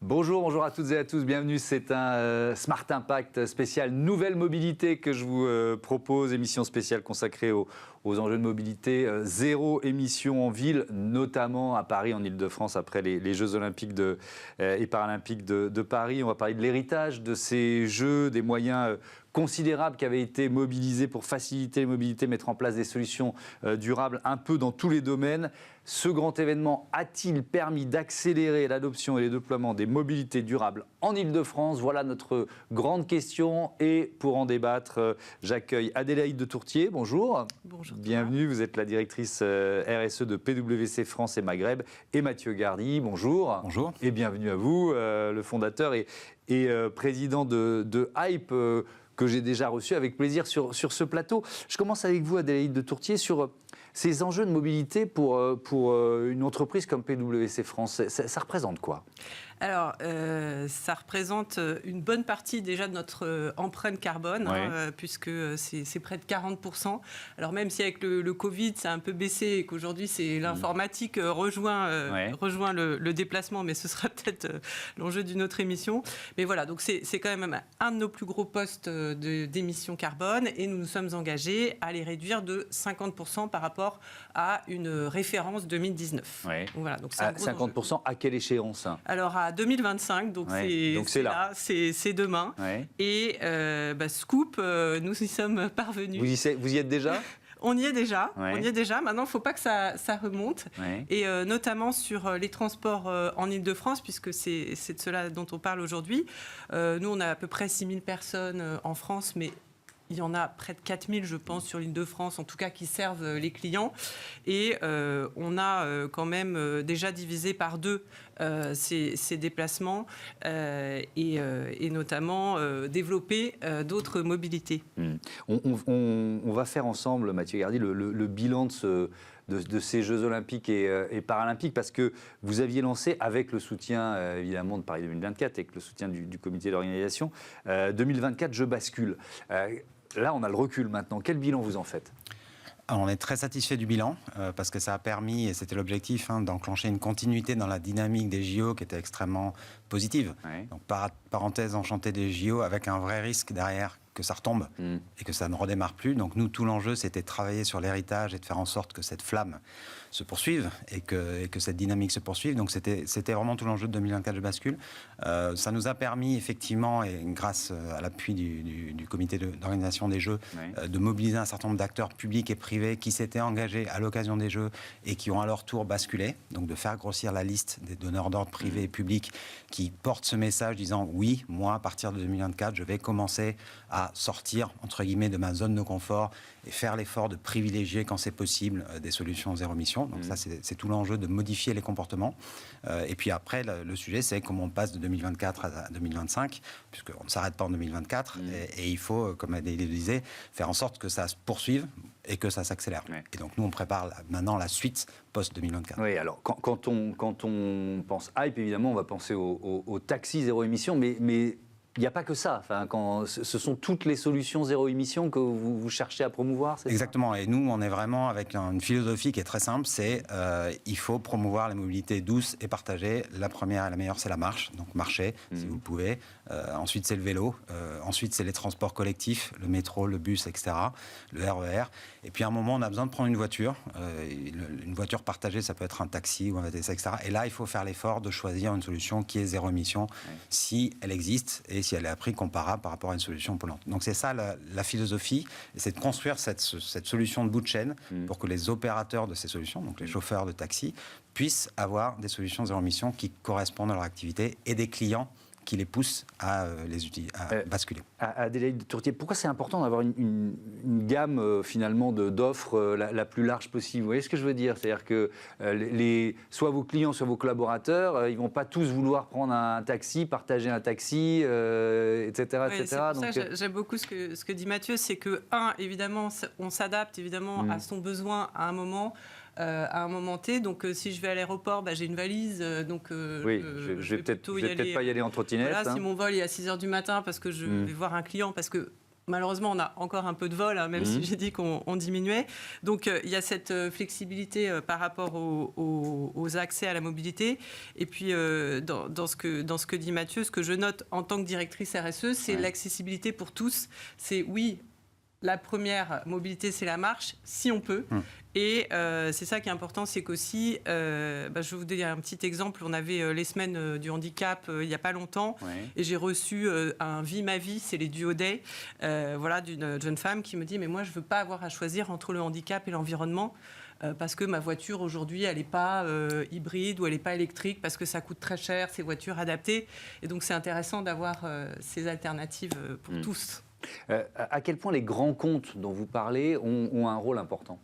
Bonjour à toutes et à tous, bienvenue, c'est un Smart Impact spécial Nouvelle Mobilité que je vous propose, émission spéciale consacrée aux enjeux de mobilité, zéro émission en ville, notamment à Paris, en Ile-de-France, après les Jeux Olympiques et Paralympiques de Paris. On va parler de l'héritage de ces Jeux, des moyens considérables qui avaient été mobilisés pour faciliter les mobilités, mettre en place des solutions durables un peu dans tous les domaines. Ce grand événement a-t-il permis d'accélérer l'adoption et le déploiement des mobilités durables en Ile-de-France? Voilà notre grande question. Et pour en débattre, j'accueille Adélaïde de Tourtier. Bonjour. Bonjour. Bienvenue, vous êtes la directrice RSE de PwC France et Maghreb. Et Mathieu Gardy, bonjour. Bonjour. Et bienvenue à vous, le fondateur et président de Hype, que j'ai déjà reçu avec plaisir sur ce plateau. Je commence avec vous, Adélaïde de Tourtier, sur ces enjeux de mobilité pour une entreprise comme PwC France. Ça représente quoi ? Alors, ça représente une bonne partie déjà de notre empreinte carbone, Ouais. puisque c'est près de 40%. Alors même si avec le Covid, ça a un peu baissé et qu'aujourd'hui, c'est l'informatique rejoint le déplacement, mais ce sera peut-être l'enjeu d'une autre émission. Mais voilà, donc c'est quand même un de nos plus gros postes d'émissions carbone et nous nous sommes engagés à les réduire de 50% par rapport à une référence 2019. Ouais. Donc voilà, donc c'est À un gros 50%, à quelle échéance ? Alors à 2025, donc Ouais, donc c'est là. c'est demain. Ouais. Et scoop, nous y sommes parvenus. Vous y êtes déjà ? On y est déjà. Ouais. On y est déjà. Maintenant, il ne faut pas que ça remonte. Ouais. Et notamment sur les transports en Ile-de-France, puisque c'est de cela dont on parle aujourd'hui. Nous, on a à peu près 6000 personnes en France, mais il y en a près de 4000, je pense, sur l'Île-de-France, en tout cas, qui servent les clients. Et on a quand même déjà divisé par deux ces déplacements et notamment développer d'autres mobilités. On va faire ensemble, Mathieu Gardy, le bilan de ces Jeux Olympiques et Paralympiques, parce que vous aviez lancé, avec le soutien évidemment de Paris 2024, avec le soutien du comité d'organisation, 2024, Je bascule. Là, on a le recul maintenant. Quel bilan vous en faites ? Alors, on est très satisfait du bilan parce que ça a permis, et c'était l'objectif, d'enclencher une continuité dans la dynamique des JO qui était extrêmement positive. Ouais. Donc, parenthèse enchantée des JO avec un vrai risque derrière que ça retombe et que ça ne redémarre plus. Donc nous, tout l'enjeu, c'était de travailler sur l'héritage et de faire en sorte que cette flamme se poursuive et que cette dynamique se poursuive. Donc c'était vraiment tout l'enjeu de 2024 Je bascule. Ça nous a permis effectivement, et grâce à l'appui du comité d'organisation des Jeux, de mobiliser un certain nombre d'acteurs publics et privés qui s'étaient engagés à l'occasion des Jeux et qui ont à leur tour basculé. Donc de faire grossir la liste des donneurs d'ordre privés et publics qui portent ce message disant oui, moi, à partir de 2024, je vais commencer à sortir, entre guillemets, de ma zone de confort et faire l'effort de privilégier, quand c'est possible, des solutions zéro émission. Donc ça, c'est tout l'enjeu de modifier les comportements. Et puis après, le sujet, c'est comment on passe de 2024 à 2025, puisqu'on ne s'arrête pas en 2024. Et il faut, comme Adélaïde le disait, faire en sorte que ça se poursuive et que ça s'accélère. Ouais. Et donc nous, on prépare maintenant la suite post-2024. Oui, alors quand on pense Hype, évidemment, on va penser au taxi zéro émission, mais il n'y a pas que ça. Enfin, ce sont toutes les solutions zéro émission que vous cherchez à promouvoir, c'est Exactement. Ça ? Et nous, on est vraiment avec une philosophie qui est très simple. C'est il faut promouvoir les mobilités douces et partagées. La première et la meilleure, c'est la marche. Donc marcher, si vous le pouvez. Ensuite, c'est le vélo. Ensuite, c'est les transports collectifs, le métro, le bus, etc. Le RER. Et puis à un moment, on a besoin de prendre une voiture. Une voiture partagée, ça peut être un taxi ou un VTC, etc. Et là, il faut faire l'effort de choisir une solution qui est zéro émission, si elle existe et si elle est à prix comparable par rapport à une solution polluante. Donc c'est ça la philosophie, c'est de construire cette solution de bout de chaîne pour que les opérateurs de ces solutions, donc les chauffeurs de taxi, puissent avoir des solutions zéro émission qui correspondent à leur activité et des clients qui les poussent à basculer. Adélaïde de Tourtier, pourquoi c'est important d'avoir une gamme finalement d'offres la plus large possible ? Vous voyez ce que je veux dire ? C'est-à-dire que soit vos clients, soit vos collaborateurs, ils ne vont pas tous vouloir prendre un taxi, partager un taxi, etc. Oui, etc. C'est pour ça que j'aime beaucoup ce que dit Mathieu, c'est que, évidemment, on s'adapte évidemment à son besoin à un moment T. Donc, si je vais à l'aéroport, j'ai une valise. Donc, oui, je vais peut-être pas y aller en trottinette. Voilà, si mon vol est à 6h du matin parce que je vais voir un client, parce que Malheureusement, on a encore un peu de vol, hein, même si j'ai dit qu'on diminuait. Donc, il y a cette flexibilité par rapport aux accès à la mobilité. Et puis, dans ce que dit Mathieu, ce que je note en tant que directrice RSE, c'est l'accessibilité pour tous. C'est, oui, la première mobilité, c'est la marche, si on peut. Et c'est ça qui est important, c'est qu'aussi, je vais vous donner un petit exemple. On avait les semaines du handicap il n'y a pas longtemps, et j'ai reçu un Vie ma vie, c'est les Duo Day, d'une jeune femme qui me dit « mais moi, je ne veux pas avoir à choisir entre le handicap et l'environnement ». Parce que ma voiture aujourd'hui, elle n'est pas hybride ou elle n'est pas électrique, parce que ça coûte très cher, ces voitures adaptées. Et donc, c'est intéressant d'avoir ces alternatives pour tous. À quel point les grands comptes dont vous parlez ont un rôle important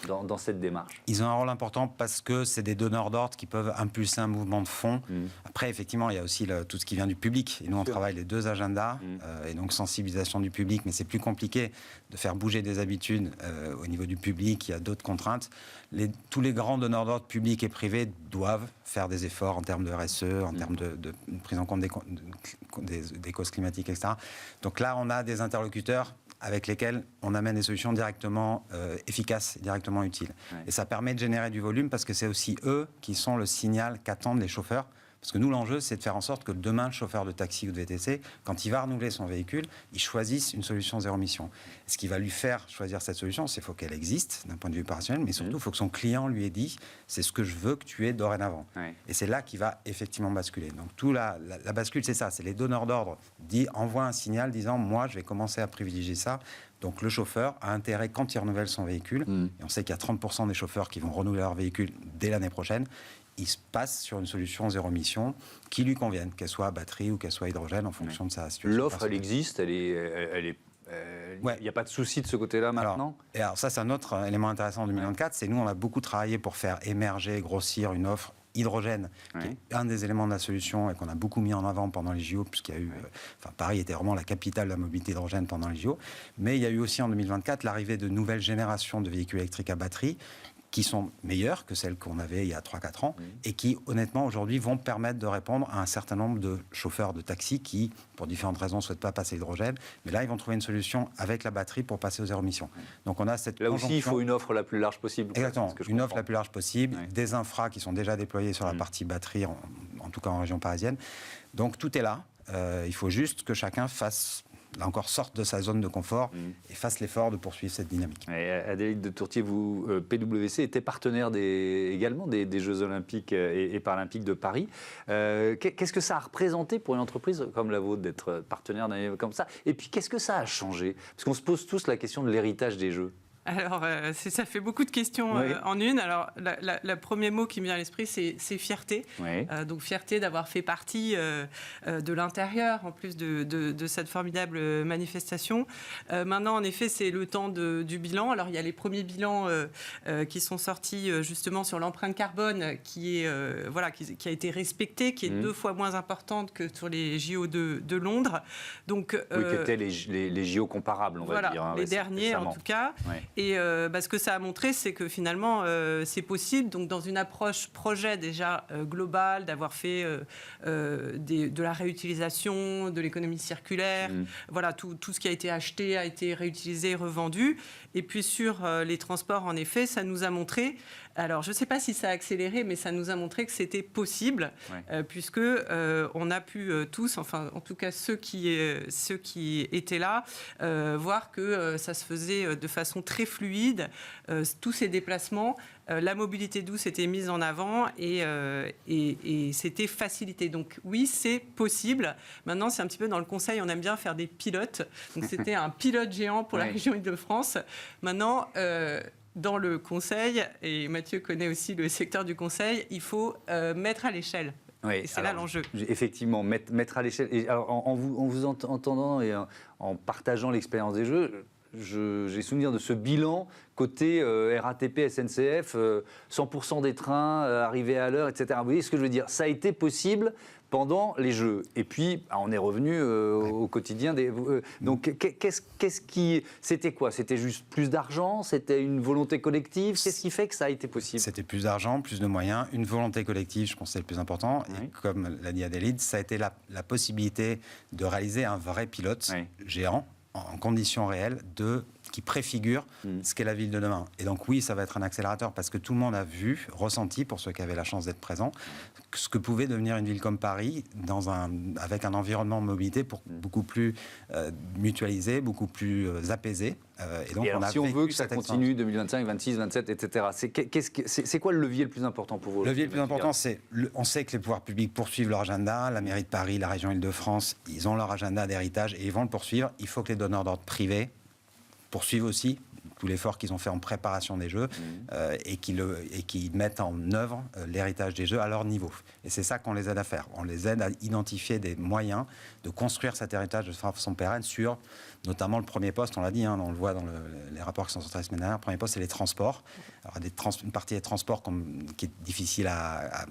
dans cette démarche? Ils ont un rôle important parce que c'est des donneurs d'ordre qui peuvent impulser un mouvement de fond. Après, effectivement, il y a aussi tout ce qui vient du public. Et nous, on travaille les deux agendas, et donc sensibilisation du public, mais c'est plus compliqué de faire bouger des habitudes au niveau du public. Il y a d'autres contraintes. Tous les grands donneurs d'ordre publics et privés doivent faire des efforts en termes de RSE, en termes de prise en compte des causes climatiques, etc. Donc là, on a des interlocuteurs avec lesquels on amène des solutions directement efficaces, directement utiles. Et ça permet de générer du volume parce que c'est aussi eux qui sont le signal qu'attendent les chauffeurs. Parce que nous, l'enjeu, c'est de faire en sorte que demain, le chauffeur de taxi ou de VTC, quand il va renouveler son véhicule, il choisisse une solution zéro émission. Ce qui va lui faire choisir cette solution, c'est qu'il faut qu'elle existe d'un point de vue opérationnel, mais surtout, il faut que son client lui ait dit « c'est ce que je veux que tu aies dorénavant ». Et c'est là qu'il va effectivement basculer. Donc, la bascule, c'est ça, c'est les donneurs d'ordre envoient un signal disant « moi, je vais commencer à privilégier ça ». Donc le chauffeur a intérêt, quand il renouvelle son véhicule, et on sait qu'il y a 30% des chauffeurs qui vont renouveler leur véhicule dès l'année prochaine, il se passe sur une solution zéro émission qui lui convienne, qu'elle soit batterie ou qu'elle soit hydrogène en fonction de sa situation. L'offre, elle existe, il n'y a pas de souci de ce côté-là maintenant. Alors ça, c'est un autre élément intéressant en 2024, c'est nous, on a beaucoup travaillé pour faire émerger, grossir une offre hydrogène, qui est un des éléments de la solution et qu'on a beaucoup mis en avant pendant les JO, puisqu'il y a eu... Paris était vraiment la capitale de la mobilité hydrogène pendant les JO. Mais il y a eu aussi en 2024 l'arrivée de nouvelles générations de véhicules électriques à batterie qui sont meilleures que celles qu'on avait il y a 3-4 ans et qui, honnêtement, aujourd'hui, vont permettre de répondre à un certain nombre de chauffeurs de taxi qui, pour différentes raisons, ne souhaitent pas passer à l'hydrogène. Mais là, ils vont trouver une solution avec la batterie pour passer aux zéro émission. Donc on a cette Là aussi, il faut une offre la plus large possible. Exactement, une offre la plus large possible, des infras qui sont déjà déployés sur la partie batterie, en tout cas en région parisienne. Donc tout est là. Il faut juste que chacun fasse... là encore, sorte de sa zone de confort et fasse l'effort de poursuivre cette dynamique. Et Adélaïde de Tourtier, vous, PwC était partenaire également des Jeux Olympiques et Paralympiques de Paris. Qu'est-ce que ça a représenté pour une entreprise comme la vôtre d'être partenaire d'un événement comme ça? Et puis, qu'est-ce que ça a changé? Parce qu'on se pose tous la question de l'héritage des Jeux. Alors, ça fait beaucoup de questions en une. Alors, le premier mot qui me vient à l'esprit, c'est fierté. Donc, fierté d'avoir fait partie de l'intérieur, en plus de cette formidable manifestation. Maintenant, en effet, c'est le temps du bilan. Alors, il y a les premiers bilans qui sont sortis justement sur l'empreinte carbone qui a été respectée, qui est 2 fois moins importante que sur les JO de Londres. Donc, qui étaient les JO comparables, on va dire. Les derniers, récemment. En tout cas. Et ce que ça a montré, c'est que finalement, c'est possible. Donc, dans une approche projet déjà globale, d'avoir fait de la réutilisation, de l'économie circulaire, voilà, tout ce qui a été acheté a été réutilisé, revendu. Et puis, sur les transports, en effet, ça nous a montré... Alors, je ne sais pas si ça a accéléré, mais ça nous a montré que c'était possible, puisque on a pu tous, enfin, en tout cas ceux qui étaient là, voir que ça se faisait de façon très fluide, tous ces déplacements. La mobilité douce était mise en avant et c'était facilité. Donc oui, c'est possible. Maintenant, c'est un petit peu dans le conseil, on aime bien faire des pilotes. Donc c'était un pilote géant pour la région Île-de-France. Maintenant... dans le conseil, et Mathieu connaît aussi le secteur du conseil, il faut mettre à l'échelle. Et c'est là l'enjeu. Effectivement, mettre à l'échelle. Et alors, en vous entendant et en partageant l'expérience des Jeux, j'ai souvenir de ce bilan côté RATP, SNCF, 100% des trains arrivés à l'heure, etc. Vous voyez ce que je veux dire? Ça a été possible pendant les Jeux. Et puis, on est revenu au quotidien. Donc, c'était quoi? C'était juste plus d'argent? C'était une volonté collective? Qu'est-ce qui fait que ça a été possible? C'était plus d'argent, plus de moyens, une volonté collective, je pense que c'est le plus important. Et comme l'a dit Adélaïde, ça a été la possibilité de réaliser un vrai pilote géant en conditions réelles qui préfigure ce qu'est la ville de demain. Et donc oui, ça va être un accélérateur parce que tout le monde a vu, ressenti, pour ceux qui avaient la chance d'être présents, ce que pouvait devenir une ville comme Paris avec un environnement de mobilité beaucoup plus mutualisé, beaucoup plus apaisé. Et donc, si on veut que ça continue 2025, 26, 27, etc., c'est quoi le levier le plus important pour vous? Le levier le plus important, on sait que les pouvoirs publics poursuivent leur agenda. La mairie de Paris, la région Île-de-France, ils ont leur agenda d'héritage et ils vont le poursuivre. Il faut que les donneurs d'ordre privés poursuivent aussi tout l'effort qu'ils ont fait en préparation des Jeux et qu'ils mettent en œuvre l'héritage des Jeux à leur niveau. Et c'est ça qu'on les aide à faire. On les aide à identifier des moyens de construire cet héritage de façon pérenne sur, notamment le premier poste, on l'a dit, on le voit dans les rapports qui sont sortis la semaine dernière, le premier poste, c'est les transports. Alors, une partie des transports qui est difficile à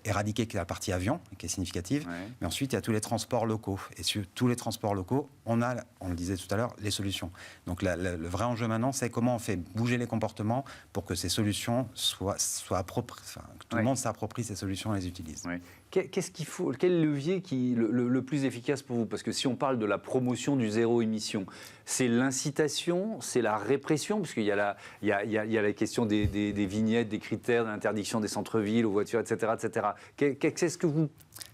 éradiquer, qui est la partie avion, qui est significative. Ouais. Mais ensuite, il y a tous les transports locaux. Et sur tous les transports locaux, on le disait tout à l'heure, les solutions. Donc le vrai enjeu maintenant, c'est comment on fait bouger les comportements pour que ces solutions soient appropriées, que tout le monde s'approprie ces solutions et les utilise. Ouais. Qu'est-ce qu'il faut, quel levier le plus efficace pour vous? Parce que si on parle de la promotion du zéro émission, c'est l'incitation, c'est la répression, parce qu'il y a la question des vignettes, des critères, de l'interdiction des centres-villes aux voitures, etc. etc. Qu'est-ce que vous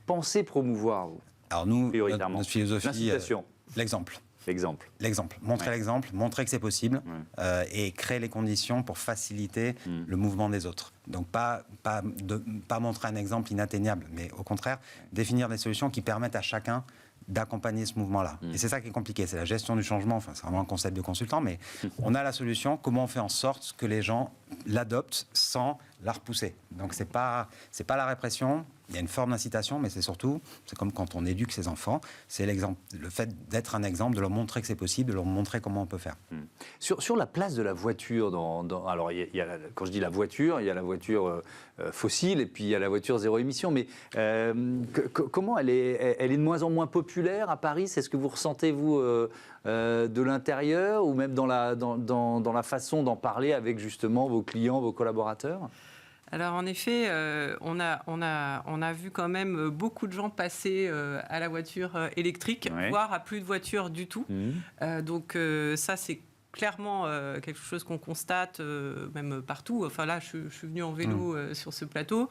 pensez promouvoir, vous? Alors nous, notre philosophie, l'incitation. L'exemple. L'exemple. Montrer l'exemple, montrer que c'est possible et créer les conditions pour faciliter le mouvement des autres. Donc pas montrer un exemple inatteignable, mais au contraire, définir des solutions qui permettent à chacun d'accompagner ce mouvement-là. Et c'est ça qui est compliqué, c'est la gestion du changement, enfin c'est vraiment un concept de consultant, mais on a la solution, comment on fait en sorte que les gens l'adoptent sans la repousser. Donc c'est pas la répression, il y a une forme d'incitation, mais c'est comme quand on éduque ses enfants, c'est l'exemple, le fait d'être un exemple, de leur montrer que c'est possible, de leur montrer comment on peut faire. Sur la place de la voiture, alors quand je dis la voiture, il y a la voiture fossile et puis il y a la voiture zéro émission, mais comment elle est de moins en moins populaire à Paris? C'est ce que vous ressentez, vous, de l'intérieur ou même dans la façon d'en parler avec justement vos clients, vos collaborateurs? Alors en effet, on a vu quand même beaucoup de gens passer à la voiture électrique, voire à plus de voitures du tout. Donc ça, c'est clairement quelque chose qu'on constate même partout. Enfin là, je suis venue en vélo sur ce plateau.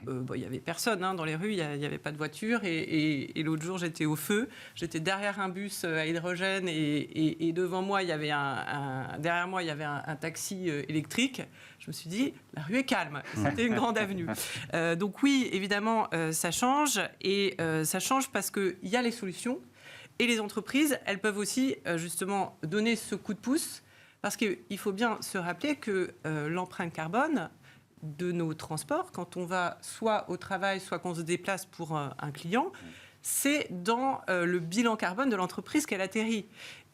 Il n'y avait personne dans les rues, il n'y avait pas de voiture. Et l'autre jour, j'étais au feu. J'étais derrière un bus à hydrogène et devant moi, il y avait derrière moi, il y avait un taxi électrique. Je me suis dit, la rue est calme. C'était une grande avenue. Donc oui, évidemment, ça change. Et ça change parce qu'il y a les solutions. Et les entreprises, elles peuvent aussi justement donner ce coup de pouce. Parce qu'il faut bien se rappeler que l'empreinte carbone de nos transports, quand on va soit au travail, soit qu'on se déplace pour un client, c'est dans le bilan carbone de l'entreprise qu'elle atterrit.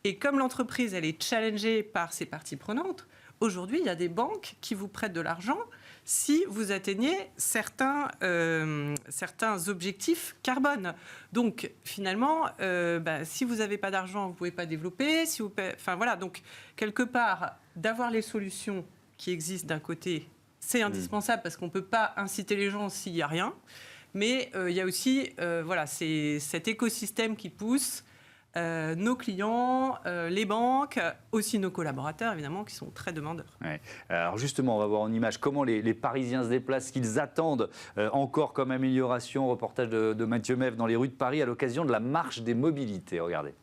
Et comme l'entreprise, elle est challengée par ses parties prenantes, aujourd'hui, il y a des banques qui vous prêtent de l'argent si vous atteignez certains objectifs carbone. Donc, finalement, si vous n'avez pas d'argent, vous ne pouvez pas développer. Donc, quelque part, d'avoir les solutions qui existent d'un côté, c'est indispensable parce qu'on ne peut pas inciter les gens s'il n'y a rien. Mais il y a aussi c'est cet écosystème qui pousse nos clients, les banques, aussi nos collaborateurs, évidemment, qui sont très demandeurs. Ouais. Alors justement, on va voir en image comment les Parisiens se déplacent, ce qu'ils attendent encore comme amélioration. Reportage de Mathieu Mève dans les rues de Paris à l'occasion de la marche des mobilités. Regardez.